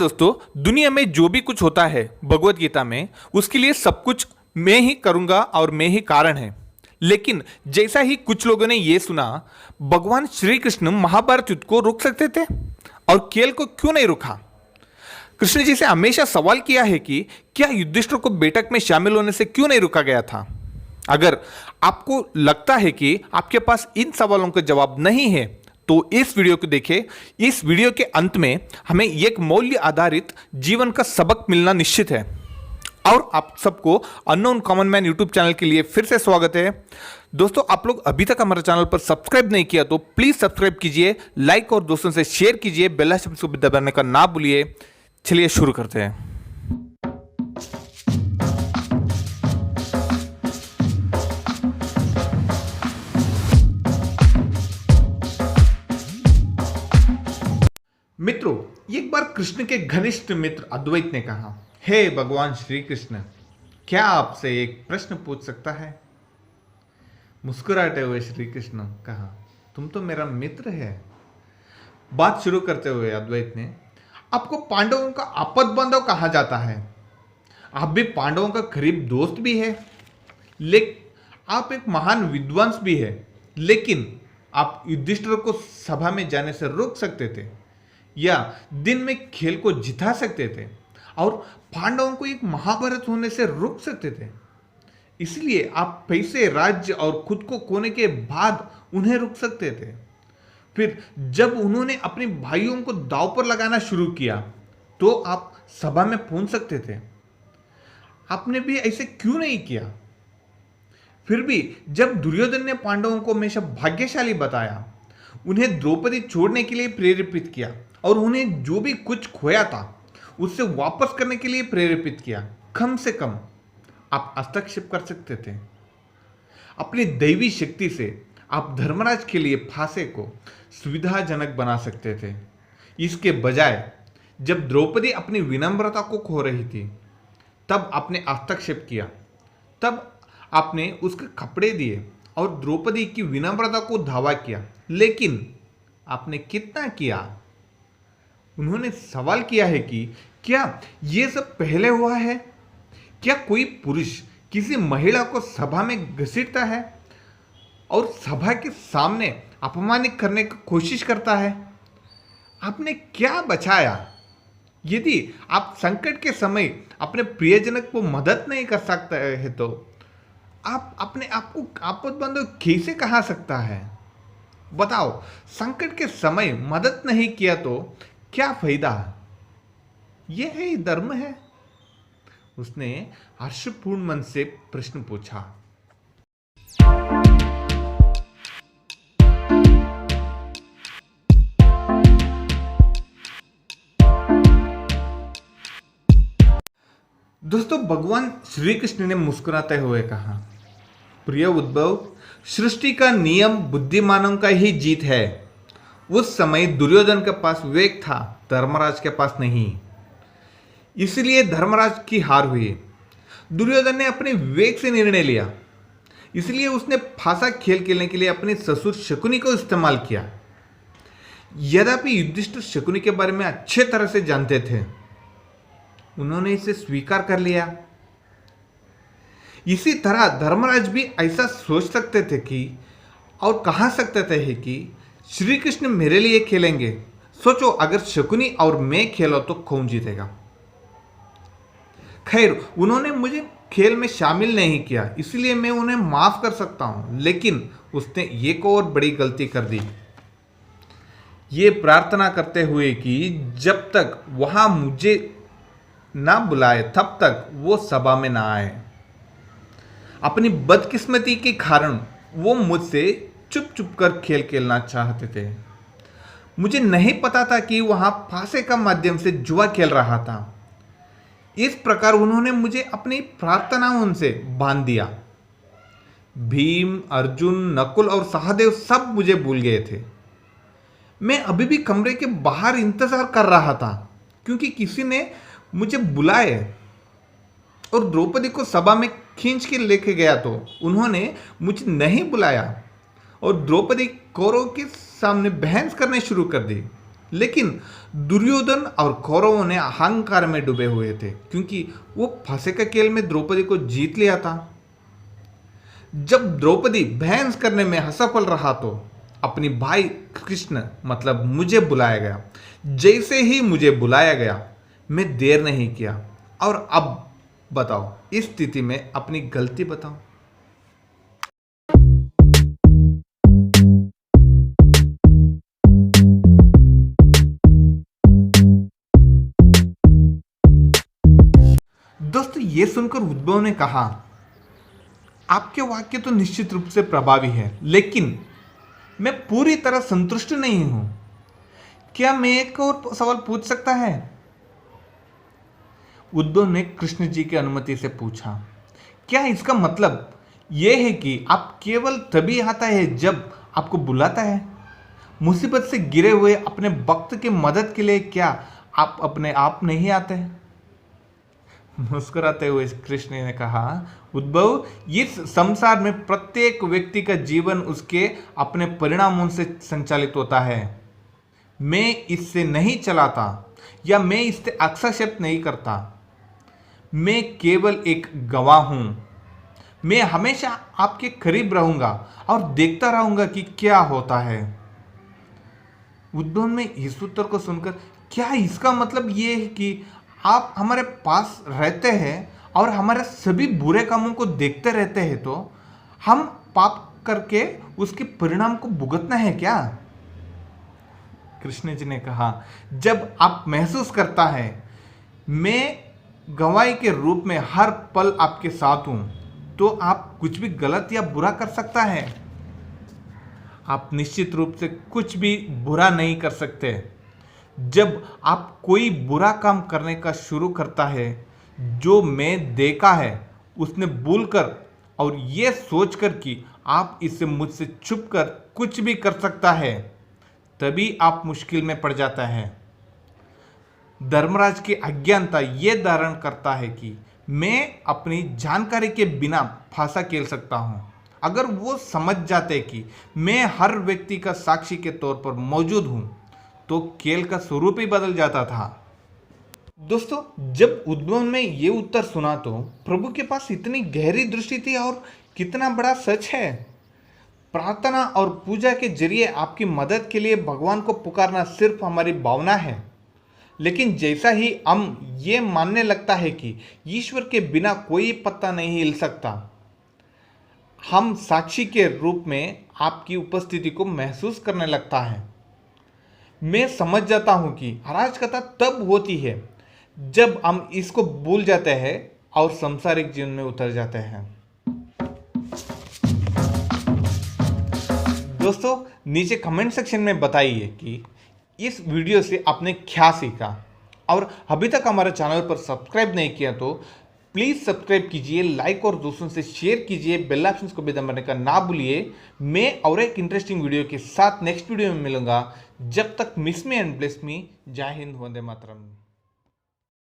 दोस्तों, दुनिया में जो भी कुछ होता है भगवत गीता में, उसके लिए सब कुछ मैं ही करूंगा और मैं ही कारण है। लेकिन जैसा ही कुछ लोगों ने यह सुना, भगवान श्री कृष्ण महाभारत युद्ध को रोक सकते थे और खेल को क्यों नहीं रुका। कृष्ण जी से हमेशा सवाल किया है कि क्या युधिष्ठिर को बैठक में शामिल होने से क्यों नहीं रुका गया था। अगर आपको लगता है कि आपके पास इन सवालों का जवाब नहीं है तो इस वीडियो को देखें। इस वीडियो के अंत में हमें एक मौल्य आधारित जीवन का सबक मिलना निश्चित है। और आप सबको unknown common man YouTube channel के लिए फिर से स्वागत है। दोस्तों, आप लोग अभी तक हमारे चैनल पर सब्सक्राइब नहीं किया तो प्लीज सब्सक्राइब कीजिए, लाइक और दोस्तों से शेयर कीजिए, बेल आइकन को भी दबाने का ना भूलिए। चलिए शुरू करते हैं। मित्रों, एक बार कृष्ण के घनिष्ठ मित्र अद्वैत ने कहा, हे भगवान श्री कृष्ण, क्या आपसे एक प्रश्न पूछ सकता है। मुस्कुराते हुए श्री कृष्ण कहा, तुम तो मेरा मित्र है। बात शुरू करते हुए अद्वैत ने, आपको पांडवों का आपद बांधव कहा जाता है, आप भी पांडवों का करीब दोस्त भी है, लेकिन आप एक महान विद्वांस भी है, लेकिन आप युधिष्ठिर को सभा में जाने से रोक सकते थे या दिन में खेल को जिता सकते थे और पांडवों को एक महाभारत होने से रोक सकते थे। इसलिए आप पैसे, राज्य और खुद को खोने के बाद उन्हें रोक सकते थे। फिर जब उन्होंने अपने भाइयों को दांव पर लगाना शुरू किया तो आप सभा में पहुंच सकते थे। आपने भी ऐसे क्यों नहीं किया। फिर भी जब दुर्योधन ने पांडवों को हमेशा भाग्यशाली बताया, उन्हें द्रौपदी छोड़ने के लिए प्रेरित किया और उन्हें जो भी कुछ खोया था उससे वापस करने के लिए प्रेरित किया, कम से कम आप हस्तक्षेप कर सकते थे। अपनी दैवी शक्ति से आप धर्मराज के लिए फांसे को सुविधाजनक बना सकते थे। इसके बजाय जब द्रौपदी अपनी विनम्रता को खो रही थी तब आपने हस्तक्षेप किया, तब आपने उसके कपड़े दिए और द्रौपदी की विनम्रता को धावा किया। लेकिन आपने कितना किया। उन्होंने सवाल किया है कि क्या यह सब पहले हुआ है। क्या कोई पुरुष किसी महिला को सभा में घसीटता है और सभा के सामने अपमानित करने की कोशिश करता है। आपने क्या बचाया। यदि आप संकट के समय अपने प्रियजनक को मदद नहीं कर सकते हैं तो आप अपने आप को आपदबंधु कैसे कहा सकता है। बताओ, संकट के समय मदद नहीं किया तो क्या फायदा। यह है धर्म है। उसने हर्षपूर्ण मन से प्रश्न पूछा। दोस्तों, भगवान श्री कृष्ण ने मुस्कुराते हुए कहा, प्रिय उद्धव, सृष्टि का नियम बुद्धिमानों का ही जीत है। उस समय दुर्योधन के पास विवेक था, धर्मराज के पास नहीं, इसलिए धर्मराज की हार हुई। दुर्योधन ने अपने विवेक से निर्णय लिया, इसलिए उसने फांसा खेल खेलने के लिए अपने ससुर शकुनी को इस्तेमाल किया। यद्यपि युधिष्ठिर शकुनी के बारे में अच्छे तरह से जानते थे, उन्होंने इसे स्वीकार कर लिया। इसी तरह धर्मराज भी ऐसा सोच सकते थे कि और कहा सकते थे कि श्री कृष्ण मेरे लिए खेलेंगे। सोचो, अगर शकुनी और मैं खेलो तो कौन जीतेगा। खैर, उन्होंने मुझे खेल में शामिल नहीं किया, इसलिए मैं उन्हें माफ कर सकता हूं, लेकिन उसने एक और बड़ी गलती कर दी, ये प्रार्थना करते हुए कि जब तक वहां मुझे ना बुलाए तब तक वो सभा में ना आए। अपनी बदकिस्मती के कारण वो मुझसे चुप चुप कर खेल खेलना चाहते थे। मुझे नहीं पता था कि वहां फांसे का माध्यम से जुआ खेल रहा था। इस प्रकार उन्होंने मुझे अपनी प्रार्थनाओं से बांध दिया। भीम, अर्जुन, नकुल और सहदेव सब मुझे भूल गए थे। मैं अभी भी कमरे के बाहर इंतजार कर रहा था क्योंकि किसी ने मुझे बुलाए और द्रौपदी को सभा में खींच के लेके गया तो उन्होंने मुझे नहीं बुलाया और द्रौपदी कौरव के सामने बहस करने शुरू कर दी। लेकिन दुर्योधन और कौरवों ने अहंकार में डूबे हुए थे, क्योंकि वो फंसे का खेल में द्रौपदी को जीत लिया था। जब द्रौपदी बहस करने में असफल रहा तो अपनी भाई कृष्ण मतलब मुझे बुलाया गया। जैसे ही मुझे बुलाया गया मैं देर नहीं किया, और अब बताओ इस स्थिति में अपनी गलती बताओ। दोस्तों, ये सुनकर उद्धव ने कहा, आपके वाक्य तो निश्चित रूप से प्रभावी है, लेकिन मैं पूरी तरह संतुष्ट नहीं हूं। क्या मैं एक और सवाल पूछ सकता है? उद्धव ने कृष्ण जी की अनुमति से पूछा। क्या इसका मतलब यह है कि आप केवल तभी आता है जब आपको बुलाता है? मुसीबत से गिरे हुए अपने भक्त की मदद के लिए क्या आप अपने आप नहीं आते हैं? मुस्कुराते हुए कृष्ण ने कहा, उद्धव, इस संसार में प्रत्येक व्यक्ति का जीवन उसके अपने परिणामों से संचालित होता है। मैं इससे नहीं चलाता या मैं इससे हस्तक्षेप नहीं करता। मैं केवल एक गवाह हूं। मैं हमेशा आपके करीब रहूंगा और देखता रहूंगा कि क्या होता है। उद्धव ने इस उत्तर को सुनकर, क्या इसका मतलब ये है कि आप हमारे पास रहते हैं और हमारे सभी बुरे कामों को देखते रहते हैं, तो हम पाप करके उसके परिणाम को भुगतना है क्या? कृष्ण जी ने कहा, जब आप महसूस करता है मैं गवाही के रूप में हर पल आपके साथ हूं, तो आप कुछ भी गलत या बुरा कर सकता है? आप निश्चित रूप से कुछ भी बुरा नहीं कर सकते। जब आप कोई बुरा काम करने का शुरू करता है, जो मैं देखा है उसने भूलकर और ये सोचकर कि आप इससे मुझसे छुप कर कुछ भी कर सकता है, तभी आप मुश्किल में पड़ जाता है। धर्मराज की अज्ञानता ये धारण करता है कि मैं अपनी जानकारी के बिना फांसा खेल सकता हूँ। अगर वो समझ जाते कि मैं हर व्यक्ति का साक्षी के तौर पर मौजूद हूँ, तो खेल का स्वरूप ही बदल जाता था। दोस्तों, जब उद्धव ने ये उत्तर सुना तो प्रभु के पास इतनी गहरी दृष्टि थी, और कितना बड़ा सच है। प्रार्थना और पूजा के जरिए आपकी मदद के लिए भगवान को पुकारना सिर्फ हमारी भावना है, लेकिन जैसा ही हम ये मानने लगता है कि ईश्वर के बिना कोई पत्ता नहीं हिल सकता, हम साक्षी के रूप में आपकी उपस्थिति को महसूस करने लगता है। मैं समझ जाता हूं कि अराजकता तब होती है जब हम इसको भूल जाते हैं और सांसारिक जीवन में उतर जाते हैं। दोस्तों, नीचे कमेंट सेक्शन में बताइए कि इस वीडियो से आपने क्या सीखा, और अभी तक हमारे चैनल पर सब्सक्राइब नहीं किया तो प्लीज़ सब्सक्राइब कीजिए, लाइक और दोस्तों से शेयर कीजिए, बेल आइकन को भी दबाने का ना भूलिए। मैं और एक इंटरेस्टिंग वीडियो के साथ नेक्स्ट वीडियो में मिलूंगा। जब तक miss me and bless me. जय हिंद, वंदे मातरम।